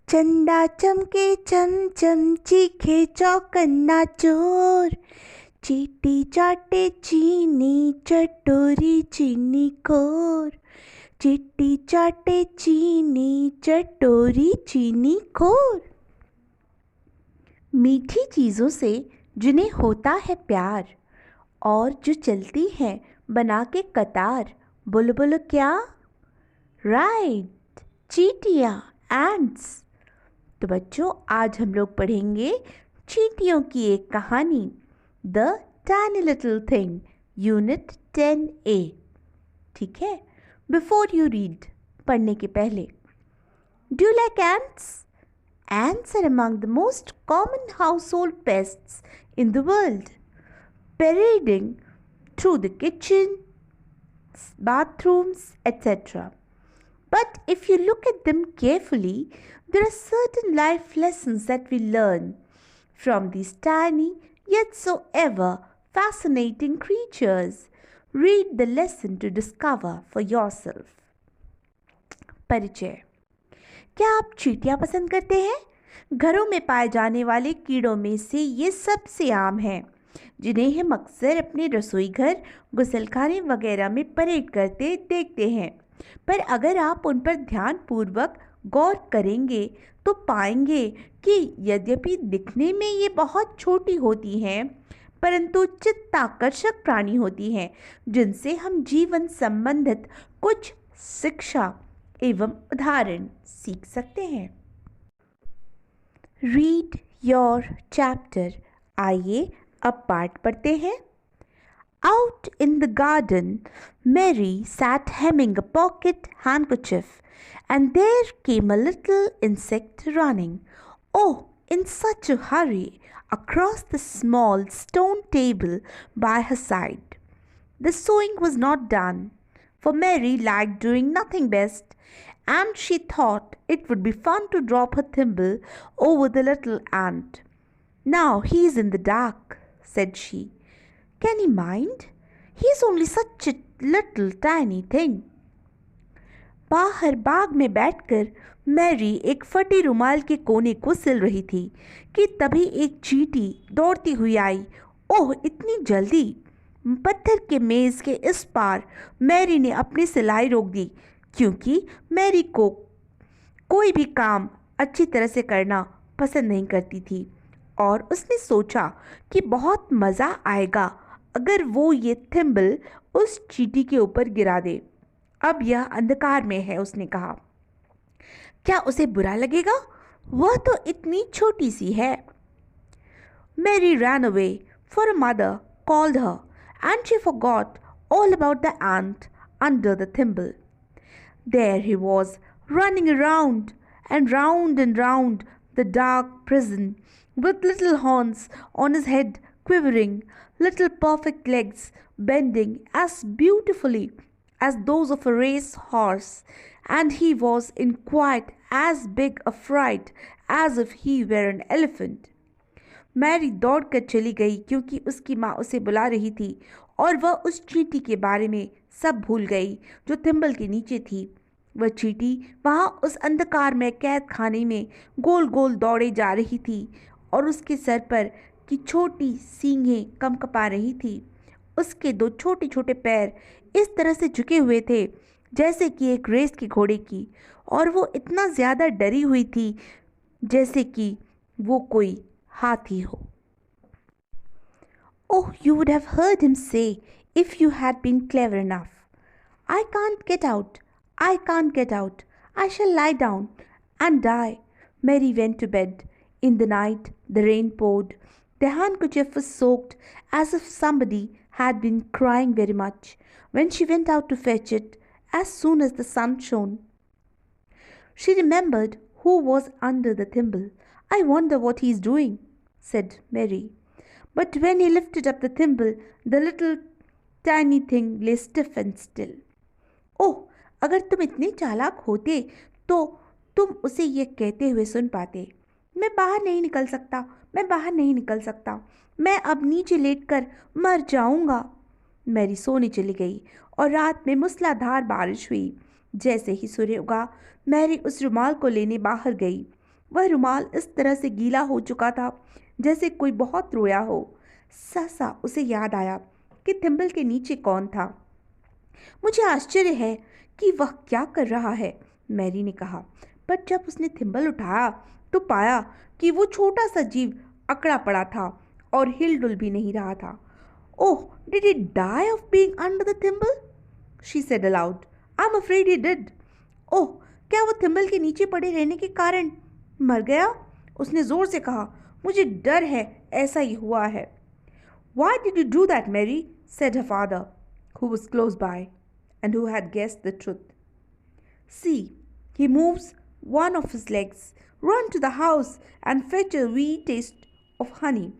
चंदा चमके चमचम चीखे चौकन्ना चोर। चीटी चाटे चीनी चटोरी चीनी खोर। चीटी चाटे चीनी चटोरी चीनी खोर। मीठी चीज़ों से जिन्हें होता है प्यार और जो चलती हैं बना के कतार, बोलो बोलो क्या? राइट, चींटियाँ, एंट्स। तो बच्चों, आज हम लोग पढ़ेंगे चींटियों की एक कहानी, the tiny little thing, unit 10A। ठीक है, बिफोर यू रीड, पढ़ने के पहले, do you like ants? Ants are among the most common household pests in the world, parading through the kitchen, bathrooms, etc. But if you look at them carefully, there are certain life lessons that we learn from these tiny yet so ever fascinating creatures. Read the lesson to discover for yourself. परिचय। क्या आप चींटियाँ पसंद करते हैं? घरों में पाए जाने वाले कीड़ों में से ये सबसे आम हैं, जिन्हें हम अक्सर अपने रसोई घर, गुसलखाने वगैरह में परेड करते देखते हैं। पर अगर आप उन पर ध्यानपूर्वक गौर करेंगे तो पाएंगे कि यद्यपि दिखने में ये बहुत छोटी होती हैं, परंतु चित्ताकर्षक प्राणी होती हैं, जिनसे हम जीवन संबंधित कुछ शिक्षा एवं उदाहरण सीख सकते हैं। Read your chapter. आइए अब पाठ पढ़ते हैं। Out in the garden, Mary sat hemming a pocket handkerchief, and there came a little insect running, oh, in such a hurry, across the small stone table by her side. The sewing was not done, for Mary liked doing nothing best, and she thought it would be fun to drop her thimble over the little ant. Now he is in the dark, said she. Can he mind? He is only such a little tiny thing. बाहर बाग में बैठकर Mary एक फटे रुमाल के कोने को सिल रही थी कि तभी एक चींटी दौड़ती हुई आई। ओह, इतनी जल्दी! पत्थर के मेज़ के इस पार मैरी ने अपनी सिलाई रोक दी, क्योंकि मैरी को कोई भी काम अच्छी तरह से करना पसंद नहीं करती थी, और उसने सोचा कि बहुत मज़ा आएगा अगर वो ये थिम्बल उस चींटी के ऊपर गिरा दे। अब यह अंधकार में है, उसने कहा। क्या उसे बुरा लगेगा? वह तो इतनी छोटी सी है। Mary ran away, for her mother called her, and she forgot all about the ant under the thimble. There he was, running around and round the dark prison, with little horns on his head quivering, little perfect legs bending as beautifully as those of a race horse, and he was in quite as big a fright as if he were an elephant. Mary दौड़कर चली गई, क्योंकि उसकी माँ उसे बुला रही थी, और वह उस चींटी के बारे में सब भूल गई जो थिम्बल के नीचे थी। वह चींटी वहाँ उस अंधकार में कैद खाने में गोल गोल दौड़े जा रही थी, और उसके सर पर की छोटी सींगें कंपकपा रही थी। उसके दो छोटे छोटे पैर इस तरह से झुके हुए थे जैसे कि एक रेस के घोड़े की, और वो इतना ज़्यादा डरी हुई थी जैसे कि वो कोई हाथी हो। Oh, you would have heard him say if you had been clever enough. I can't get out. I can't get out. I shall lie down and die. Mary went to bed. In the night, the rain poured. The handkerchief was soaked as if somebody had been crying very much when she went out to fetch it as soon as the sun shone. She remembered who was under the thimble. I wonder what he is doing, said Mary. But when he lifted up the thimble, the little tiny thing lay stiff and still. ओह, अगर तुम इतने चालाक होते तो तुम उसे ये कहते हुए सुन पाते, मैं बाहर नहीं निकल सकता, मैं बाहर नहीं निकल सकता, मैं अब नीचे लेटकर मर जाऊंगा। मैरी सोने चली गई, और रात में मूसलाधार बारिश हुई। जैसे ही सूर्य उगा, मैरी उस रुमाल को लेने बाहर गई। वह रुमाल इस तरह से गीला हो चुका था जैसे कोई बहुत रोया हो। सहसा उसे याद आया कि थिम्बल के नीचे कौन था। मुझे आश्चर्य है कि वह क्या कर रहा है, मैरी ने कहा। पर जब उसने थिम्बल उठाया तो पाया कि वो छोटा सा जीव अकड़ा पड़ा था और हिलडुल भी नहीं रहा था। Oh, did he die of being under the thimble? She said aloud. I am afraid he did. Oh, क्या वो थिम्बल के नीचे पड़े रहने के कारण मर गया? उसने जोर से कहा। मुझे डर है ऐसा ही हुआ है। Why did you do that, Mary? Said her father, who was close by and who had guessed the truth. See, he moves one of his legs. Run to the house and fetch a wee taste of honey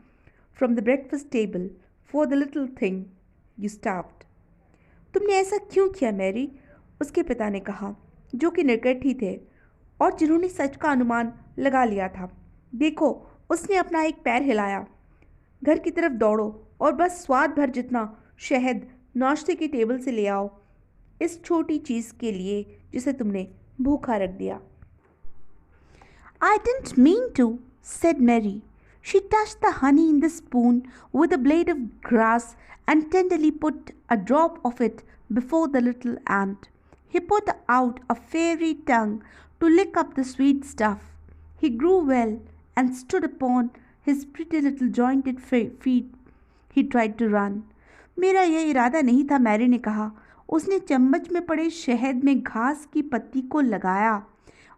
from the breakfast table for the little thing you starved. तुमने ऐसा क्यों किया Mary? उसके पिता ने कहा, जो कि निकट ही थे और जिन्होंने सच का अनुमान लगा लिया था। देखो, उसने अपना एक पैर हिलाया। घर की तरफ दौड़ो और बस स्वाद भर जितना शहद नाश्ते की टेबल से ले आओ, इस छोटी चीज़ के लिए जिसे तुमने भूखा रख दिया। I didn't mean to, said Mary. She touched the honey in the spoon with a blade of grass and tenderly put a drop of it before the little ant. He put out a fairy tongue to lick up the sweet stuff. He grew well and stood upon his pretty little jointed feet. He tried to run. मेरा यह इरादा नहीं था, Mary ने कहा। उसने चम्मच में पड़े शहद में घास की पत्ती को लगाया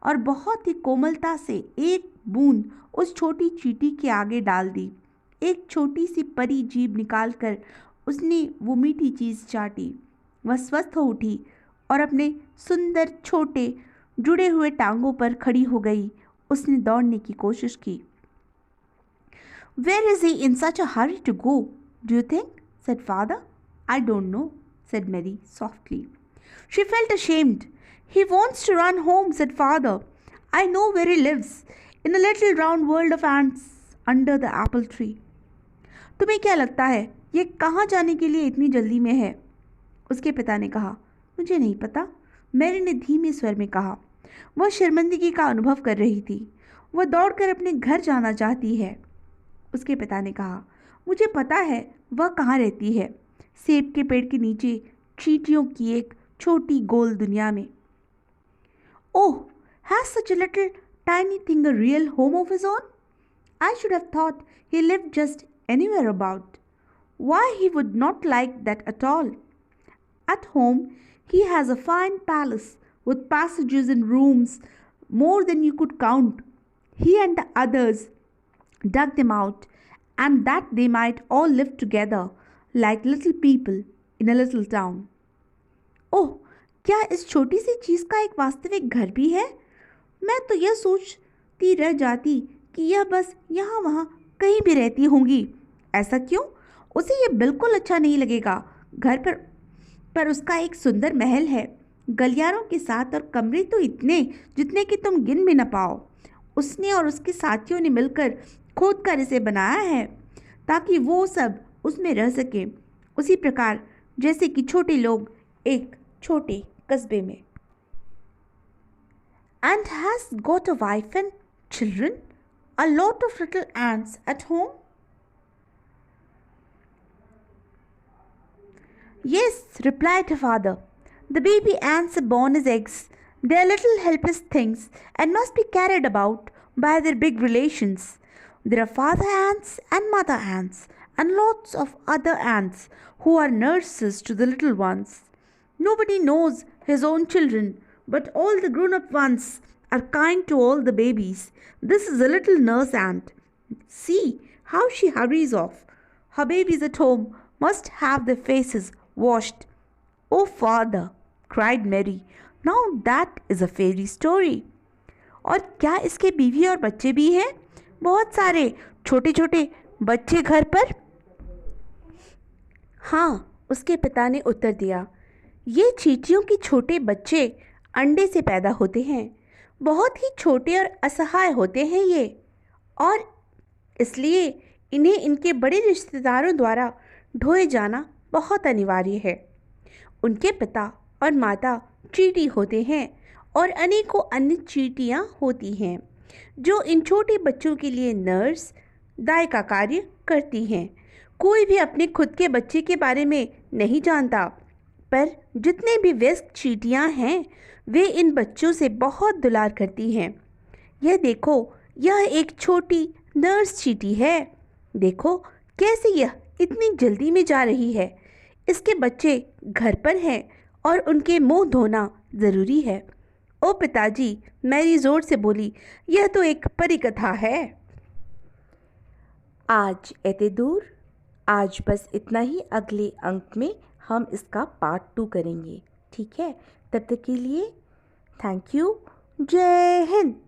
और बहुत ही कोमलता से एक बूंद उस छोटी चींटी के आगे डाल दी। एक छोटी सी परी जीभ निकालकर उसने वो मीठी चीज़ चाटी। वह स्वस्थ हो उठी और अपने सुंदर छोटे जुड़े हुए टांगों पर खड़ी हो गई। उसने दौड़ने की कोशिश की। Where is he in such a hurry to go, do you think? Said father. I don't know, said Mary softly. She felt ashamed. He wants to run home, said father. I know where he lives, in a little round world of ants under the apple tree. तुम्हें क्या लगता है ये कहाँ जाने के लिए इतनी जल्दी में है? उसके पिता ने कहा। मुझे नहीं पता, मैरी ने धीमे स्वर में कहा। वह शर्मिंदगी का अनुभव कर रही थी। वह दौड़कर अपने घर जाना चाहती है। उसके पिता ने कहा, मुझे पता है वह कहाँ रहती है, सेब के पेड़ के नीचे चींटियों की एक छोटी गोल दुनिया में। ओह, has such a little tiny thing a real home of his own? I should have thought he lived just anywhere about. Why, he would not like that at all. At home, he has a fine palace with passages and rooms more than you could count. He and the others dug them out, and that they might all live together like little people in a little town. ओह, क्या इस छोटी सी चीज़ का एक वास्तविक घर भी है? मैं तो यह सोचती रह जाती कि यह बस यहाँ वहाँ कहीं भी रहती होंगी। ऐसा क्यों? उसे यह बिल्कुल अच्छा नहीं लगेगा। घर पर उसका एक सुंदर महल है, गलियारों के साथ, और कमरे तो इतने जितने कि तुम गिन भी न पाओ। उसने और उसके साथियों ने मिलकर खोद कर इसे बनाया है ताकि वो सब उसमें रह सके, उसी प्रकार जैसे कि छोटे लोग एक छोटे कस्बे में। And has got a wife and children, a lot of little ants at home? Yes, replied her father. The baby ants are born as eggs. They are little helpless things and must be carried about by their big relations. There are father ants and mother ants and lots of other ants who are nurses to the little ones. Nobody knows his own children, but all the grown-up ones are kind to all the babies. This is a little nurse ant. See how she hurries off. Her babies at home must have their faces washed. Oh, father, cried Mary, now that is a fairy story. और क्या इसके बीवी और बच्चे भी हैं? बहुत सारे छोटे छोटे बच्चे घर पर? हाँ, उसके पिता ने उत्तर दिया। ये चींटियों के छोटे बच्चे अंडे से पैदा होते हैं। बहुत ही छोटे और असहाय होते हैं ये, और इसलिए इन्हें इनके बड़े रिश्तेदारों द्वारा ढोए जाना बहुत अनिवार्य है। उनके पिता और माता चींटी होते हैं और अनेकों अन्य चींटियाँ होती हैं। जो इन छोटे बच्चों के लिए नर्स दाई का कार्य करती हैं। कोई भी अपने खुद के बच्चे के बारे में नहीं जानता, पर जितने भी व्यस्क चींटियां हैं वे इन बच्चों से बहुत दुलार करती हैं। यह देखो, यह एक छोटी नर्स चींटी है। देखो कैसे यह इतनी जल्दी में जा रही है। इसके बच्चे घर पर हैं और उनके मुंह धोना ज़रूरी है। ओ पिताजी, मैरी ज़ोर से बोली, यह तो एक परी कथा है। आज एते दूर, आज बस इतना ही। अगले अंक में हम इसका पार्ट 2 करेंगे, ठीक है? तब तक के लिए थैंक यू। जय हिंद।